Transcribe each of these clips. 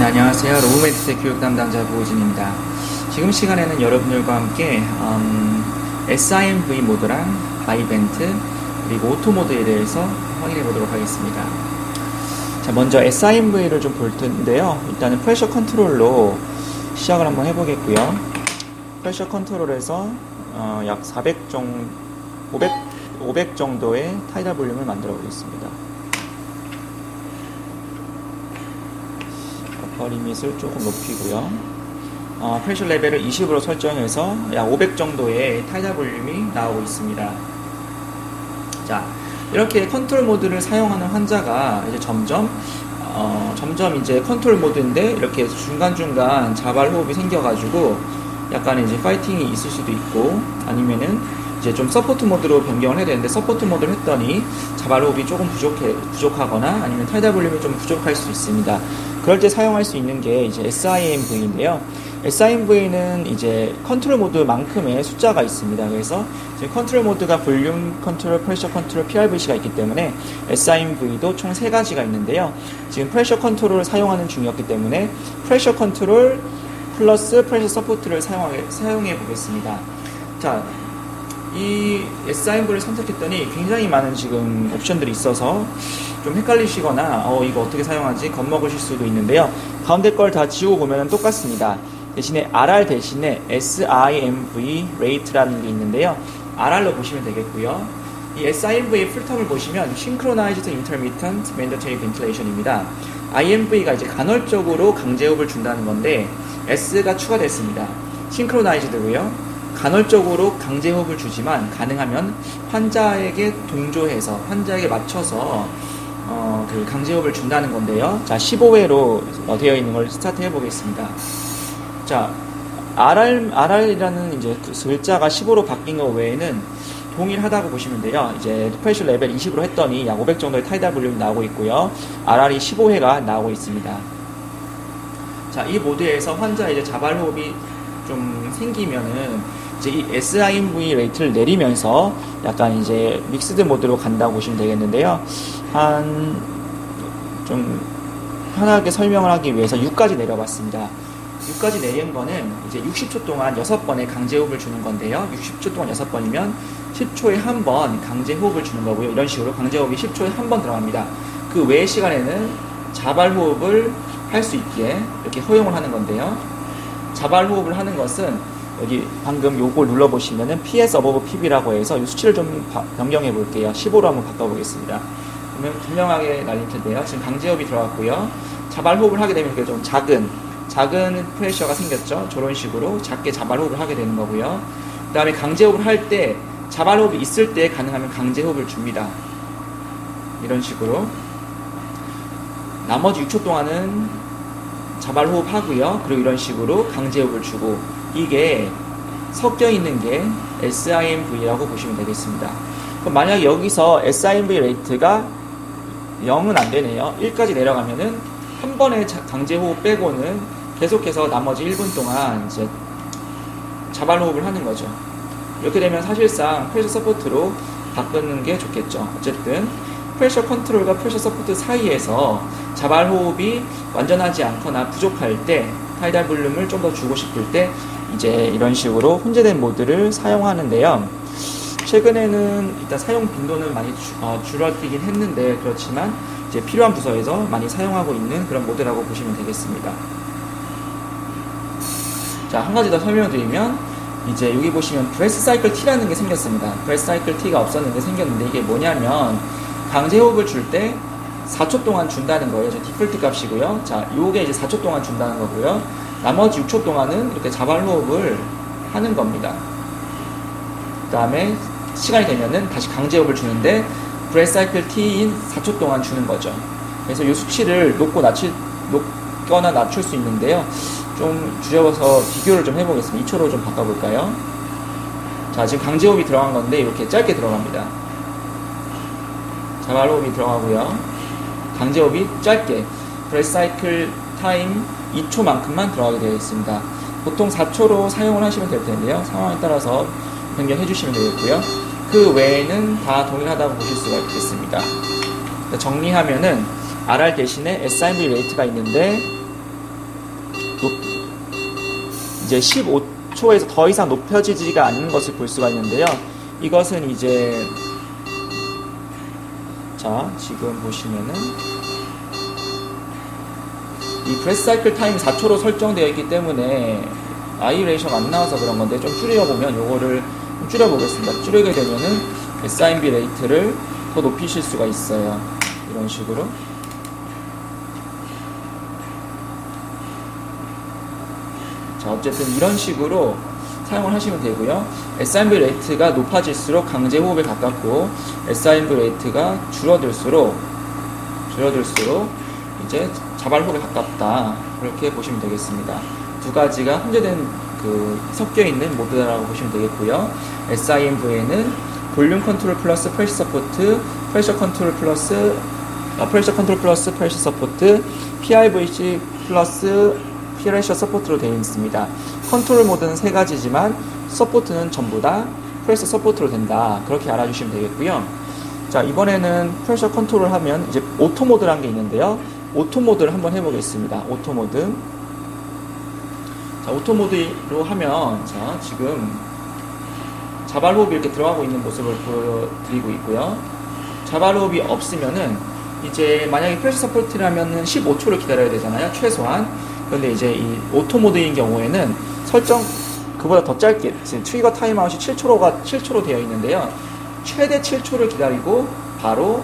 네, 안녕하세요. 로브멘트텍 교육 담당자 부호진입니다. 지금 시간에는 여러분들과 함께 SIMV 모드랑 바이벤트 그리고 오토 모드에 대해서 확인해 보도록 하겠습니다. 자, 먼저 SIMV를 좀 볼 텐데요. 일단은 프레셔 컨트롤로 시작을 한번 해보겠고요. 프레셔 컨트롤에서 약 500 정도의 타이달 볼륨을 만들어 보겠습니다. 어퍼 리밋을 조금 높이고요. 프레셔 레벨을 20으로 설정해서 약 500 정도의 타이달 볼륨이 나오고 있습니다. 자, 이렇게 컨트롤 모드를 사용하는 환자가 이제 점점 이제 컨트롤 모드인데 이렇게 중간중간 자발 호흡이 생겨가지고 약간 이제 파이팅이 있을 수도 있고, 아니면은 이제 좀 서포트 모드로 변경을 해야 되는데 서포트 모드를 했더니 자발 호흡이 조금 부족하거나 아니면 타이달 볼륨이 좀 부족할 수 있습니다. 그럴 때 사용할 수 있는 게 이제 SIMV인데요. SIMV는 이제 컨트롤 모드만큼의 숫자가 있습니다. 그래서 지금 컨트롤 모드가 볼륨 컨트롤, 프레셔 컨트롤, PRVC가 있기 때문에 SIMV도 총 3가지가 있는데요. 지금 프레셔 컨트롤을 사용하는 중이었기 때문에 프레셔 컨트롤 플러스 프레셔 서포트를 사용해 보겠습니다. 자, 이 SIMV를 선택했더니 굉장히 많은 지금 옵션들이 있어서 좀 헷갈리시거나 이거 어떻게 사용하지 겁먹으실 수도 있는데요. 가운데 걸 다 지우고 보면 똑같습니다. 대신에 RR 대신에 SIMV rate라는 게 있는데요. RR로 보시면 되겠고요. 이 SIMV의 풀텀을 보시면 Synchronized Intermittent Mandatory Ventilation입니다. IMV가 이제 간헐적으로 강제호흡을 준다는 건데 S가 추가됐습니다. Synchronized고요. 간헐적으로 강제호흡을 주지만 가능하면 환자에게 동조해서 환자에게 맞춰서 그 강제호흡을 준다는 건데요. 자, 15회로 되어 있는 걸 스타트 해보겠습니다. 자, RR이라는 이제 그 글자가 15로 바뀐 것 외에는 동일하다고 보시면 돼요. 이제 프레셔 레벨 20으로 했더니 약 500 정도의 타이달 볼륨이 나오고 있고요. RR이 15회가 나오고 있습니다. 자, 이 모드에서 환자 이제 자발 호흡이 좀 생기면은 이제 이 SIMV 레이트를 내리면서 약간 이제 믹스드 모드로 간다고 보시면 되겠는데요. 좀 편하게 설명을 하기 위해서 6까지 내려봤습니다. 6까지 내린 거는 이제 60초 동안 6번의 강제호흡을 주는 건데요. 60초 동안 6번이면 10초에 1번 강제호흡을 주는 거고요. 이런 식으로 강제호흡이 10초에 1번 들어갑니다. 그 외의 시간에는 자발호흡을 할 수 있게 이렇게 허용을 하는 건데요. 자발호흡을 하는 것은 여기 방금 요걸 눌러보시면은 PS above PB라고 해서 이 수치를 좀 변경해 볼게요. 15로 한번 바꿔보겠습니다. 그러면 분명하게 날릴 텐데요. 지금 강제호흡이 들어갔고요. 자발호흡을 하게 되면 이렇게 좀 작은 프레셔가 생겼죠. 저런 식으로 작게 자발호흡을 하게 되는 거고요. 그 다음에 강제호흡을 할 때 자발호흡이 있을 때 가능하면 강제호흡을 줍니다. 이런 식으로 나머지 6초 동안은 자발호흡 하고요. 그리고 이런 식으로 강제호흡을 주고, 이게 섞여 있는 게 SIMV라고 보시면 되겠습니다. 그럼 만약 여기서 SIMV 레이트가 0은 안 되네요. 1까지 내려가면은 한 번의 강제호흡 빼고는 계속해서 나머지 1분 동안 이제 자발호흡을 하는 거죠. 이렇게 되면 사실상 프레셔 서포트로 바꾸는 게 좋겠죠. 어쨌든 프레셔 컨트롤과 프레셔 서포트 사이에서 자발호흡이 완전하지 않거나 부족할 때 타이달 볼륨을 좀 더 주고 싶을 때 이제 이런 식으로 혼재된 모드를 사용하는데요. 최근에는 일단 사용 빈도는 많이 줄어들긴 했는데, 그렇지만 이제 필요한 부서에서 많이 사용하고 있는 그런 모드라고 보시면 되겠습니다. 자, 한 가지 더 설명드리면 이제 여기 보시면 브레스 사이클 T라는 게 생겼습니다. 브레스 사이클 T가 없었는데 생겼는데, 이게 뭐냐면 강제호흡을 줄 때 4초 동안 준다는 거예요. 저 디폴트 값이고요. 자, 요게 이제 4초 동안 준다는 거고요. 나머지 6초 동안은 이렇게 자발호흡을 하는 겁니다. 그 다음에 시간이 되면은 다시 강제호흡을 주는데 브레스 사이클 T인 4초 동안 주는 거죠. 그래서 이 수치를 높거나 낮출 수 있는데요. 좀 줄여서 비교를 좀 해보겠습니다. 2초로 좀 바꿔볼까요? 자, 지금 강제호흡이 들어간 건데 이렇게 짧게 들어갑니다. 자발호흡이 들어가고요. 강제호흡이 짧게 브레스 사이클 타임 2초만큼만 들어가게 되어 있습니다. 보통 4초로 사용을 하시면 될 텐데요. 상황에 따라서 변경해 주시면 되겠고요. 그 외에는 다 동일하다고 보실 수가 있겠습니다. 정리하면은 RR 대신에 SIMV 레이트가 있는데 이제 15초에서 더 이상 높여지지가 않는 것을 볼 수가 있는데요. 이것은 이제 자, 지금 보시면은 이 브레스 사이클 타임이 4초로 설정되어 있기 때문에 아이 레이셔가 안 나와서 그런 건데, 좀 줄여보면 요거를 좀 줄여보겠습니다. 줄이게 되면은 SIMB 레이트를 더 높이실 수가 있어요. 이런 식으로. 자, 어쨌든 이런 식으로 사용을 하시면 되고요. SIMB 레이트가 높아질수록 강제 호흡에 가깝고, SIMB 레이트가 줄어들수록 이제 자발 호흡에 가깝다. 그렇게 보시면 되겠습니다. 두 가지가 혼재된 섞여 있는 모드라고 보시면 되겠고요. SIMV에는 볼륨 컨트롤 플러스 프레셔 서포트, 프레셔 컨트롤 플러스 프레셔 서포트, PIVC 플러스 프레셔 서포트로 되어 있습니다. 컨트롤 모드는 세 가지지만 서포트는 전부 다 프레셔 서포트로 된다. 그렇게 알아주시면 되겠고요. 자, 이번에는 프레셔 컨트롤 하면 이제 오토 모드라는 게 있는데요. 오토 모드를 한번 해보겠습니다. 오토 모드. 자, 오토 모드로 하면, 자, 지금 자발 호흡이 이렇게 들어가고 있는 모습을 보여드리고 있고요. 자발 호흡이 없으면은 이제 만약에 프레셔 서포트라면은 15초를 기다려야 되잖아요. 최소한. 그런데 이제 이 오토 모드인 경우에는 설정 그보다 더 짧게, 지금 트리거 타임아웃이 7초로 되어 있는데요. 최대 7초를 기다리고 바로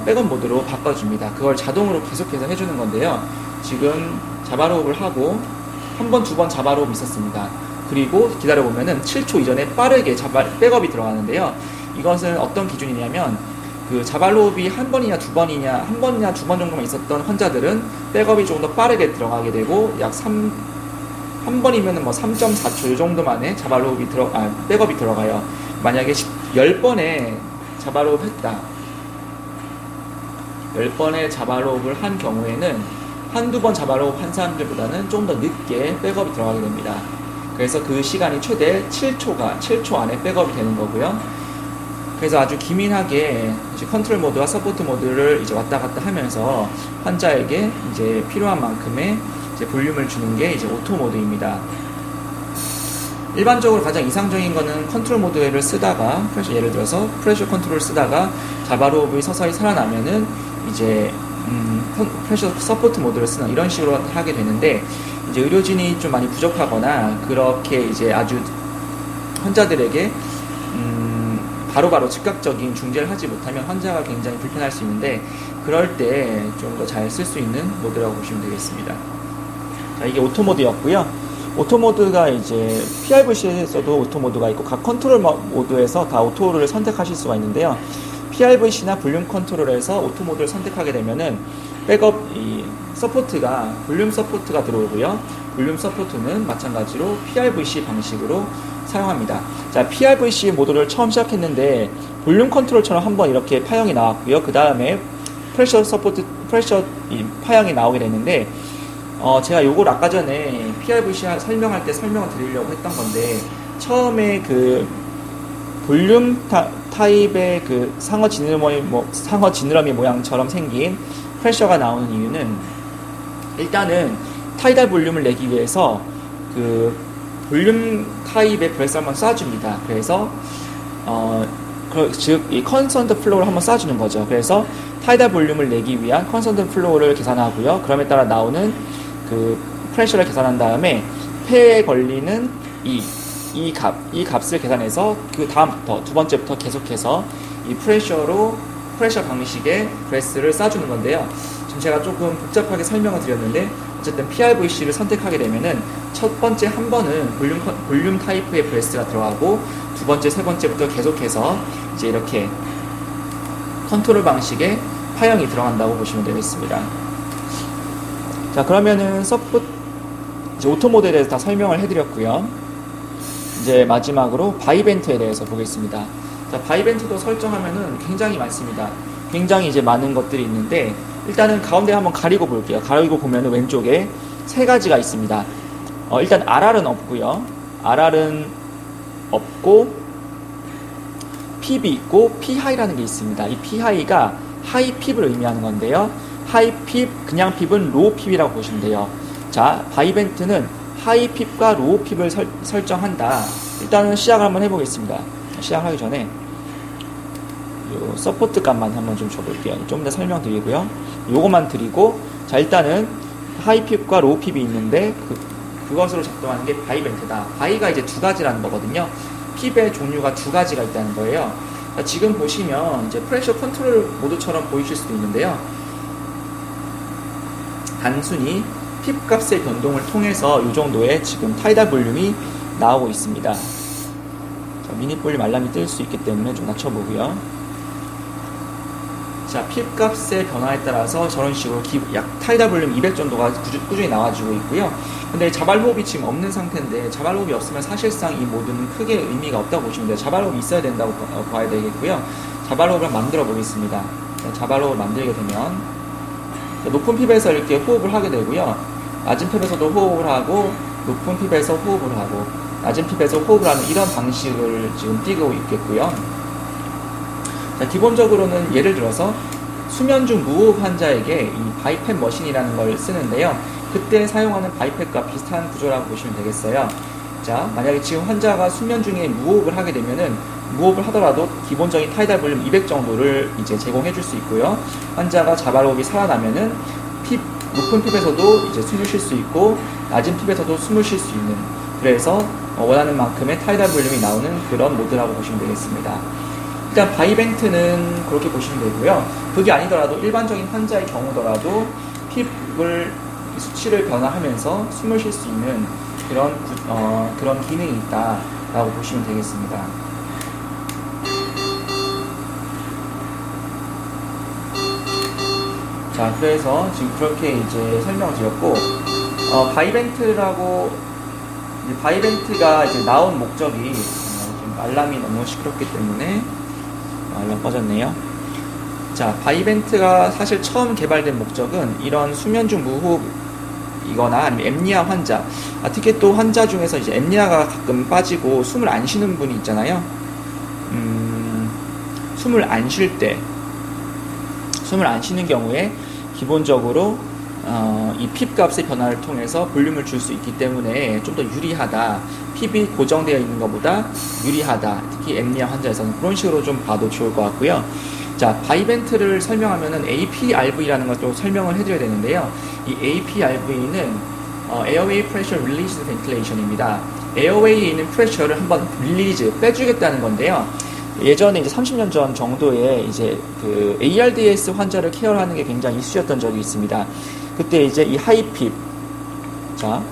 백업 모드로 바꿔줍니다. 그걸 자동으로 계속해서 해주는 건데요. 지금 자발호흡을 하고 한 번, 두 번 자발호흡 있었습니다. 그리고 기다려보면은 7초 이전에 빠르게 백업이 들어가는데요. 이것은 어떤 기준이냐면, 그 자발호흡이 한 번이냐 두 번이냐, 한 번이냐 두 번 정도만 있었던 환자들은 백업이 조금 더 빠르게 들어가게 되고, 한 번이면은 뭐 3.4초 이 정도 만에 백업이 들어가요. 만약에 10번에 자발호흡 했다. 10번의 자발호흡을 한 경우에는 한두 번 자발호흡 한 사람들보다는 좀 더 늦게 백업이 들어가게 됩니다. 그래서 그 시간이 최대 7초 안에 백업이 되는 거고요. 그래서 아주 기민하게 이제 컨트롤 모드와 서포트 모드를 이제 왔다 갔다 하면서 환자에게 이제 필요한 만큼의 이제 볼륨을 주는 게 이제 오토 모드입니다. 일반적으로 가장 이상적인 거는 컨트롤 모드를 쓰다가, 예를 들어서 프레셔 컨트롤을 쓰다가 자발호흡이 서서히 살아나면은 이제 프레셔 서포트 모드를 쓰는 이런 식으로 하게 되는데, 이제 의료진이 좀 많이 부족하거나 그렇게 이제 아주 환자들에게 바로바로 즉각적인 중재를 하지 못하면 환자가 굉장히 불편할 수 있는데, 그럴 때 좀 더 잘 쓸 수 있는 모드라고 보시면 되겠습니다. 자, 이게 오토 모드였고요. 오토 모드가 이제 PRVC에서도 오토 모드가 있고 각 컨트롤 모드에서 다 오토를 선택하실 수가 있는데요. PRVC나 볼륨 컨트롤에서 오토 모드를 선택하게 되면은 백업 볼륨 서포트가 들어오고요. 볼륨 서포트는 마찬가지로 PRVC 방식으로 사용합니다. 자, PRVC 모드를 처음 시작했는데 볼륨 컨트롤처럼 한번 이렇게 파형이 나왔고요. 그 다음에 프레셔 파형이 나오게 됐는데, 제가 요걸 아까 전에 PRVC 설명할 때 설명을 드리려고 했던 건데, 처음에 그 볼륨 타입의 그 상어 지느러미 모양처럼 생긴 프레셔가 나오는 이유는, 일단은 타이달 볼륨을 내기 위해서 그 볼륨 타입의 브레스를 한번 쏴줍니다. 그래서 즉 이 컨스턴트 플로우를 한번 쏴주는 거죠. 그래서 타이달 볼륨을 내기 위한 컨스턴트 플로우를 계산하고요. 그럼에 따라 나오는 그 프레셔를 계산한 다음에 폐에 걸리는 이 값을 계산해서 그 다음부터 두 번째부터 계속해서 이 프레셔 방식의 브레스를 쏴주는 건데요. 지금 제가 조금 복잡하게 설명을 드렸는데, 어쨌든 PRVC를 선택하게 되면은 첫 번째 한 번은 볼륨 타입의 브레스가 들어가고, 두 번째, 세 번째부터 계속해서 이제 이렇게 컨트롤 방식의 파형이 들어간다고 보시면 되겠습니다. 자, 그러면은 이제 오토 모드에 대해서 다 설명을 해드렸고요. 이제 마지막으로 바이벤트에 대해서 보겠습니다. 자, 바이벤트도 설정하면은 굉장히 많습니다. 굉장히 이제 많은 것들이 있는데, 일단은 가운데 한번 가리고 볼게요. 가리고 보면은 왼쪽에 세 가지가 있습니다. 일단 RR은 없고요. RR은 없고, 핍이 있고, P하이라는 게 있습니다. 이 P하이가 하이 핍을 의미하는 건데요. 하이 핍, 그냥 핍은 로우 핍이라고 보시면 돼요. 자, 바이벤트는 하이 핍과 로우 핍을 설정한다. 일단은 시작을 한번 해보겠습니다. 시작하기 전에 요 서포트 값만 한번 좀 줘볼게요. 좀 더 설명드리고요. 요거만 드리고, 자, 일단은 하이 핍과 로우 핍이 있는데 그것으로 작동하는 게 바이벤트다. 바이가 이제 두 가지라는 거거든요. 핍의 종류가 두 가지가 있다는 거예요. 자, 지금 보시면 이제 프레셔 컨트롤 모드처럼 보이실 수도 있는데요. 단순히 핍 값의 변동을 통해서 이 정도의 지금 타이달 볼륨이 나오고 있습니다. 자, 미니 볼륨 알람이 뜰 수 있기 때문에 좀 낮춰보고요. 자, 핍 값의 변화에 따라서 저런 식으로 약 타이달 볼륨 200 정도가 꾸준히 나와주고 있고요. 근데 자발 호흡이 지금 없는 상태인데, 자발 호흡이 없으면 사실상 이 모드는 크게 의미가 없다고 보시면 돼요. 자발 호흡이 있어야 된다고 봐야 되겠고요. 자발 호흡을 만들어 보겠습니다. 자발 호흡을 만들게 되면 높은 핍에서 이렇게 호흡을 하게 되고요. 낮은 핍에서도 호흡을 하고, 높은 핍에서 호흡을 하고, 낮은 핍에서 호흡을 하는 이런 방식을 지금 띄고 있겠고요. 자, 기본적으로는 예를 들어서 수면 중 무호흡 환자에게 이 바이팻 머신이라는 걸 쓰는데요. 그때 사용하는 바이팻과 비슷한 구조라고 보시면 되겠어요. 자, 만약에 지금 환자가 수면 중에 무호흡을 하게 되면은, 무호흡을 하더라도 기본적인 타이달 볼륨 200 정도를 이제 제공해 줄 수 있고요. 환자가 자발호흡이 살아나면은 높은 핍에서도 이제 숨을 쉴 수 있고, 낮은 핍에서도 숨을 쉴 수 있는, 그래서 원하는 만큼의 타이달 볼륨이 나오는 그런 모드라고 보시면 되겠습니다. 일단 바이벤트는 그렇게 보시면 되고요. 그게 아니더라도 일반적인 환자의 경우더라도 핍을 수치를 변화하면서 숨을 쉴 수 있는 그런 기능이 있다라고 보시면 되겠습니다. 자, 그래서 지금 그렇게 이제 설명을 드렸고, 바이벤트가 이제 나온 목적이, 지금 알람이 너무 시끄럽기 때문에, 알람 꺼졌네요. 자, 바이벤트가 사실 처음 개발된 목적은 이런 수면 중 무호흡이거나 아니면 앰니아 환자, 특히 또 환자 중에서 이제 앰니아가 가끔 빠지고 숨을 안 쉬는 분이 있잖아요. 숨을 안 쉬는 경우에 기본적으로 이 핍 값의 변화를 통해서 볼륨을 줄 수 있기 때문에 좀 더 유리하다. 핍이 고정되어 있는 것보다 유리하다. 특히 앰니아 환자에서는 그런 식으로 좀 봐도 좋을 것 같고요. 자, 바이벤트를 설명하면은 APRV라는 것도 설명을 해드려야 되는데요. 이 APRV는 Airway Pressure Release Ventilation입니다. 에어웨이에 있는 프레셔를 한번 빼주겠다는 건데요. 예전에 이제 30년 전 정도에 이제 그 ARDS 환자를 케어하는 게 굉장히 이슈였던 적이 있습니다. 그때 이제 이 하이핍, 자,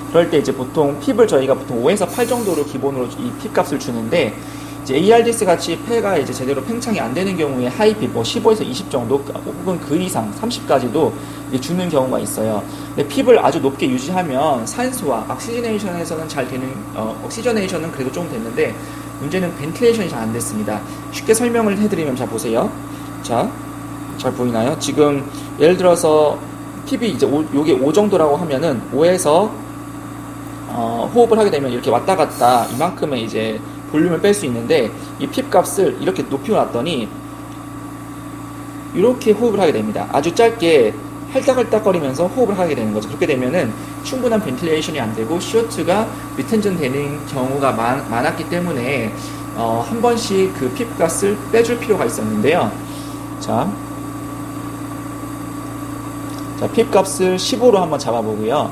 그럴 때 이제 보통 핍을 저희가 보통 5에서 8 정도로 기본으로 이 핍 값을 주는데, 이제 ARDS 같이 폐가 이제 제대로 팽창이 안 되는 경우에 하이핍 15에서 20 정도 혹은 그 이상 30까지도 주는 경우가 있어요. 근데 핍을 아주 높게 유지하면 산소와 옥시저네이션에서는 잘 되는, 옥시저네이션은 그래도 좀 됐는데, 문제는 벤틸레이션이 잘 안 됐습니다. 쉽게 설명을 해드리면, 자, 보세요. 자, 잘 보이나요? 지금 예를 들어서 핍이 이제 요게 5 정도라고 하면은 5에서 호흡을 하게 되면 이렇게 왔다 갔다 이만큼의 이제 볼륨을 뺄 수 있는데, 이 핍 값을 이렇게 높여놨더니 이렇게 호흡을 하게 됩니다. 아주 짧게 할딱할딱거리면서 호흡을 하게 되는 거죠. 그렇게 되면은 충분한 벤틸레이션이 안 되고 CO2가 리텐전 되는 경우가 많았기 때문에 한 번씩 그 핍 값을 빼줄 필요가 있었는데요. 자, 핍 값을 15로 한번 잡아보고요.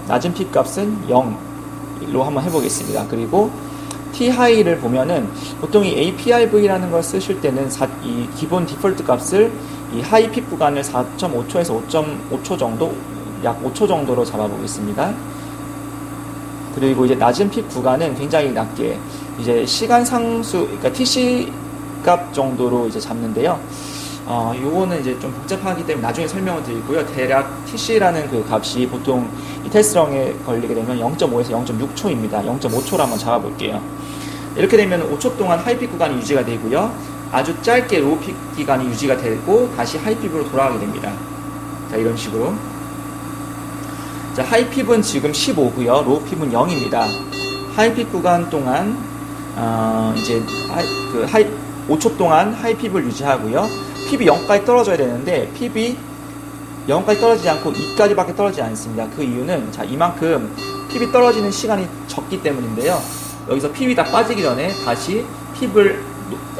낮은 핍 값은 0로 한번 해보겠습니다. 그리고 T-하이를 보면은 보통 이 APRV라는 걸 쓰실 때는 이 기본 디폴트 값을 이 하이 핍 구간을 4.5초에서 5.5초 정도, 약 5초 정도로 잡아보겠습니다. 그리고 이제 낮은 핍 구간은 굉장히 낮게 이제 시간 상수, 그러니까 TC 값 정도로 이제 잡는데요. 요거는 이제 좀 복잡하기 때문에 나중에 설명을 드리고요. 대략 TC라는 그 값이 보통 이 테스트렁에 걸리게 되면 0.5에서 0.6초입니다. 0.5초로 한번 잡아볼게요. 이렇게 되면 5초 동안 하이픽 구간이 유지가 되고요. 아주 짧게 로우픽 기간이 유지가 되고 다시 하이픽으로 돌아가게 됩니다. 자, 이런 식으로. 자, 하이픽은 지금 15고요. 로우픽은 0입니다. 하이픽 구간 동안 이제 5초 동안 하이픽을 유지하고요. 핍이 0까지 떨어져야 되는데 핍이 0까지 떨어지지 않고 2까지밖에 떨어지지 않습니다. 그 이유는 자 이만큼 PB 떨어지는 시간이 적기 때문인데요. 여기서 PB 다 빠지기 전에 다시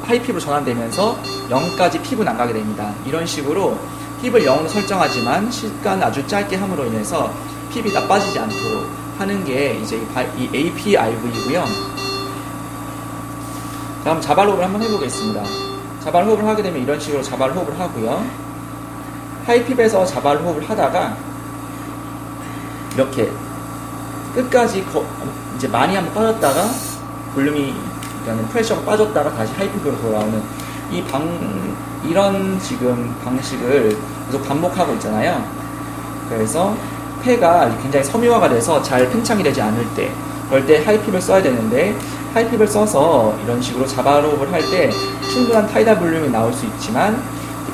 하이 핍으로 전환되면서 0까지 핍은 안 가게 됩니다. 이런 식으로 핍을 0으로 설정하지만 시간 아주 짧게 함으로 인해서 핍이 다 빠지지 않도록 하는 게 이제 이 APIV이고요. 다음 자발 호흡을 한번 해보겠습니다. 자발 호흡을 하게 되면 이런 식으로 자발 호흡을 하고요. 하이핍에서 자발 호흡을 하다가 이렇게 끝까지 이제 많이 한번 빠졌다가 볼륨이 그러니까 프레셔가 빠졌다가 다시 하이핍으로 돌아오는 이런 지금 방식을 계속 반복하고 있잖아요. 그래서 폐가 굉장히 섬유화가 돼서 잘 팽창이 되지 않을 때 그럴 때 하이핍을 써야 되는데 하이핍을 써서 이런 식으로 자발 호흡을 할 때 충분한 타이달 볼륨이 나올 수 있지만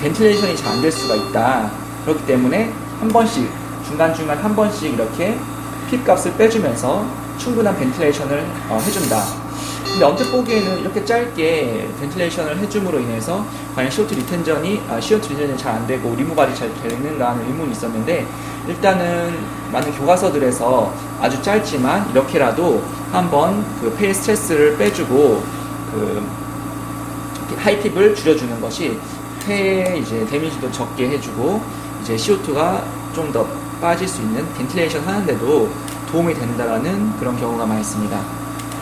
벤틸레이션이 잘 안 될 수가 있다. 그렇기 때문에 한 번씩 중간중간 한 번씩 이렇게 핍 값을 빼주면서 충분한 벤틸레이션을 해준다. 근데 언뜻 보기에는 이렇게 짧게 벤틸레이션을 해줌으로 인해서 과연 CO2 리텐전이 잘 안 되고 리무발이 잘 되는가 하는 의문이 있었는데 일단은 많은 교과서들에서 아주 짧지만 이렇게라도 한번 그 폐의 스트레스를 빼주고 그 하이핍을 줄여주는 것이 폐에 이제 데미지도 적게 해주고 이제 CO2가 좀 더 빠질 수 있는 벤틸레이션 하는데도 도움이 된다라는 그런 경우가 많습니다.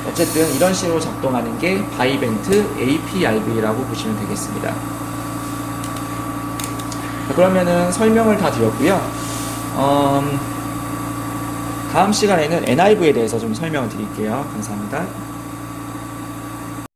어쨌든 이런 식으로 작동하는 게 바이벤트 APIV라고 보시면 되겠습니다. 그러면은 설명을 다 드렸고요. 다음 시간에는 NIV에 대해서 좀 설명을 드릴게요. 감사합니다.